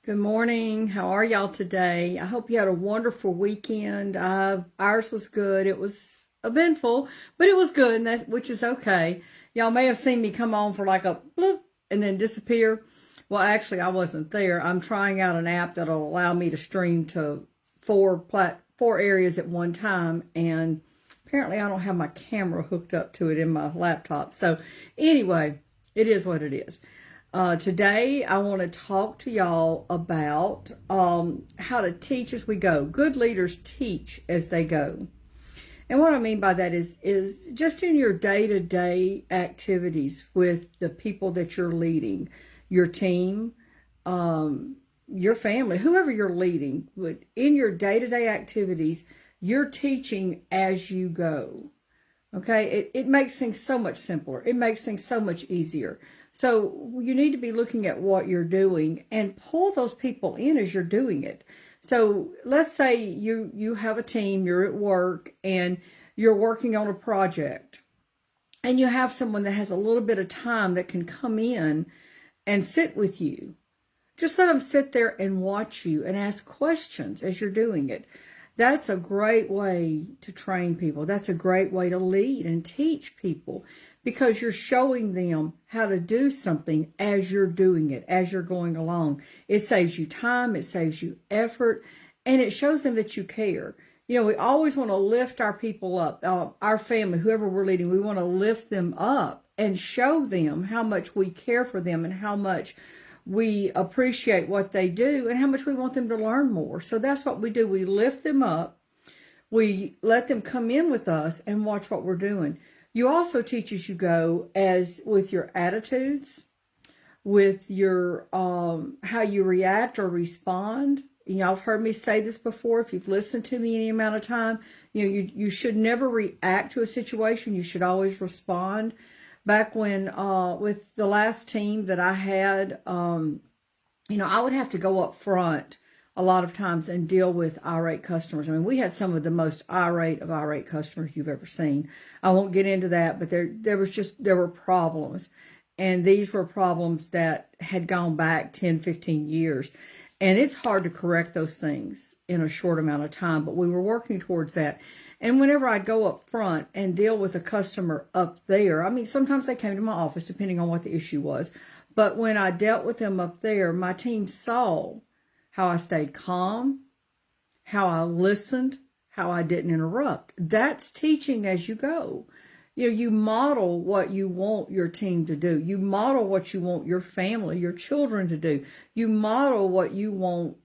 Good morning. How are y'all today? I hope you had a wonderful weekend. Ours was good. It was eventful, but it was good, and which is okay. Y'all may have seen me come on for like a bloop and then disappear. Well, actually, I wasn't there. I'm trying out an app that'll allow me to stream to four areas at one time, and apparently, I don't have my camera hooked up to it in my laptop. So, anyway, it is what it is. Today, I want to talk to y'all about how to teach as we go. Good leaders teach as they go. And what I mean by that is just in your day-to-day activities with the people that you're leading, your team, your family, whoever you're leading, but in your day-to-day activities, you're teaching as you go. Okay, it makes things so much simpler. It makes things so much easier. So you need to be looking at what you're doing and pull those people in as you're doing it. So let's say you have a team, you're at work, and you're working on a project, and you have someone that has a little bit of time that can come in and sit with you. Just let them sit there and watch you and ask questions as you're doing it. That's a great way to train people. That's a great way to lead and teach people because you're showing them how to do something as you're doing it, as you're going along. It saves you time, it saves you effort, and it shows them that you care. You know, we always want to lift our people up, our family, whoever we're leading, we want to lift them up and show them how much we care for them and how much we appreciate what they do and how much we want them to learn more. So that's what we do. We lift them up. We let them come in with us and watch what we're doing. You also teach as you go, as with your attitudes, with your how you react or respond. Y'all have heard me say this before. If you've listened to me any amount of time, you should never react to a situation. You should always respond. Back when, with the last team that I had, I would have to go up front a lot of times and deal with irate customers. I mean, we had some of the most irate customers you've ever seen. I won't get into that, but there were problems. And these were problems that had gone back 10, 15 years. And it's hard to correct those things in a short amount of time, but we were working towards that. And whenever I'd go up front and deal with a customer up there, I mean, sometimes they came to my office depending on what the issue was. But when I dealt with them up there, my team saw how I stayed calm, how I listened, how I didn't interrupt. That's teaching as you go. You model what you want your team to do. You model what you want your family, your children to do. You model what you want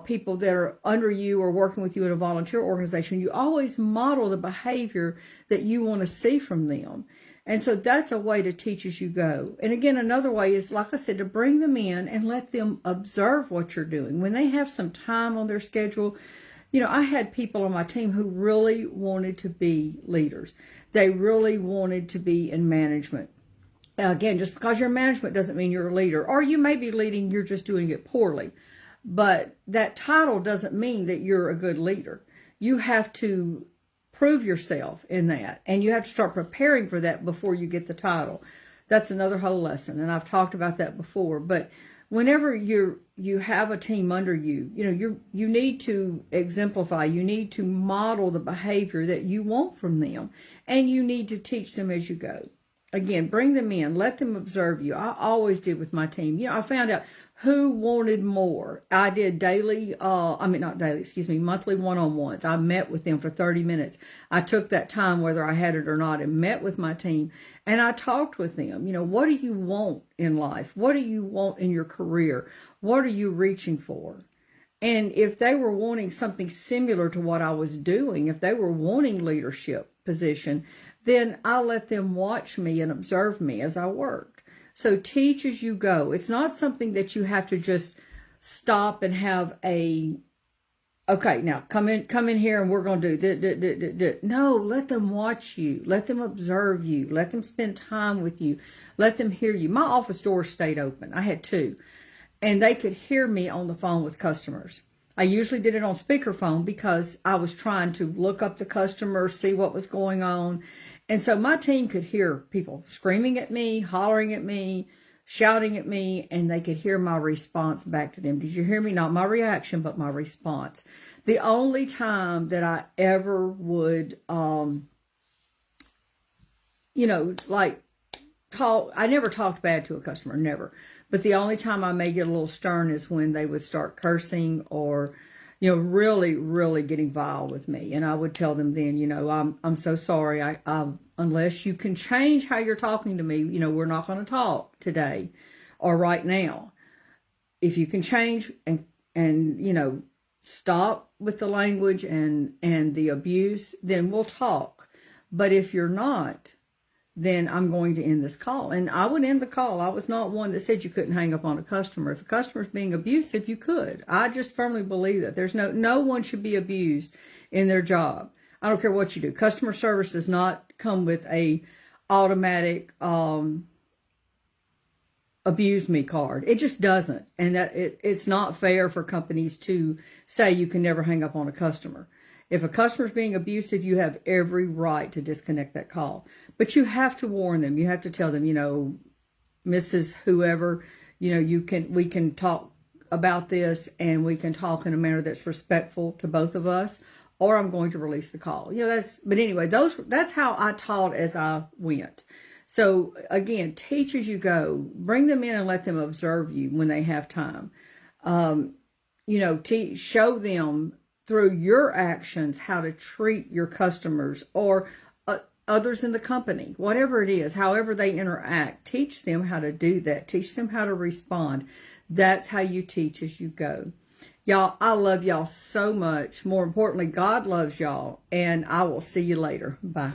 people that are under you or working with you in a volunteer organization. You always model the behavior that you want to see from them. And so that's a way to teach as you go. And again, another way is, like I said, to bring them in and let them observe what you're doing. When they have some time on their schedule, I had people on my team who really wanted to be leaders. They really wanted to be in management. Now, again, just because you're in management doesn't mean you're a leader. Or you may be leading, you're just doing it poorly. But that title doesn't mean that you're a good leader. You have to prove yourself in that. And you have to start preparing for that before you get the title. That's another whole lesson. And I've talked about that before. But whenever you have a team under you, you need to exemplify, you need to model the behavior that you want from them, and you need to teach them as you go. Again, bring them in, let them observe you. I always did with my team. I found out who wanted more. I did monthly one-on-ones. I met with them for 30 minutes. I took that time, whether I had it or not, and met with my team. And I talked with them. What do you want in life? What do you want in your career? What are you reaching for? And if they were wanting something similar to what I was doing, if they were wanting leadership position, then I let them watch me and observe me as I worked. So teach as you go. It's not something that you have to just stop and have okay, now come in here and we're going to do. No, let them watch you. Let them observe you. Let them spend time with you. Let them hear you. My office doors stayed open. I had two. And they could hear me on the phone with customers. I usually did it on speakerphone because I was trying to look up the customer, see what was going on. And so my team could hear people screaming at me, hollering at me, shouting at me, and they could hear my response back to them. Did you hear me? Not my reaction, but my response. The only time that I ever would, like talk, I never talked bad to a customer, never. But the only time I may get a little stern is when they would start cursing or, really, really getting vile with me. And I would tell them then, I'm so sorry. I unless you can change how you're talking to me, we're not going to talk today or right now. If you can change and stop with the language and the abuse, then we'll talk. But if you're not, then I'm going to end this call. And I would end the call. I was not one that said you couldn't hang up on a customer. If a customer's being abusive, you could. I just firmly believe that there's no one should be abused in their job. I don't care what you do. Customer service does not come with a automatic abuse me card. It just doesn't. And that it's not fair for companies to say you can never hang up on a customer. If a customer's being abusive, you have every right to disconnect that call. But you have to warn them. You have to tell them, Mrs. Whoever, we can talk about this, and we can talk in a manner that's respectful to both of us, or I'm going to release the call. But anyway, that's how I taught as I went. So again, teach as you go. Bring them in and let them observe you when they have time. Show them through your actions how to treat your customers or others in the company, whatever it is, however they interact. Teach them how to do that. Teach them how to respond. That's how you teach as you go. Y'all, I love y'all so much. More importantly, God loves y'all, and I will see you later. Bye.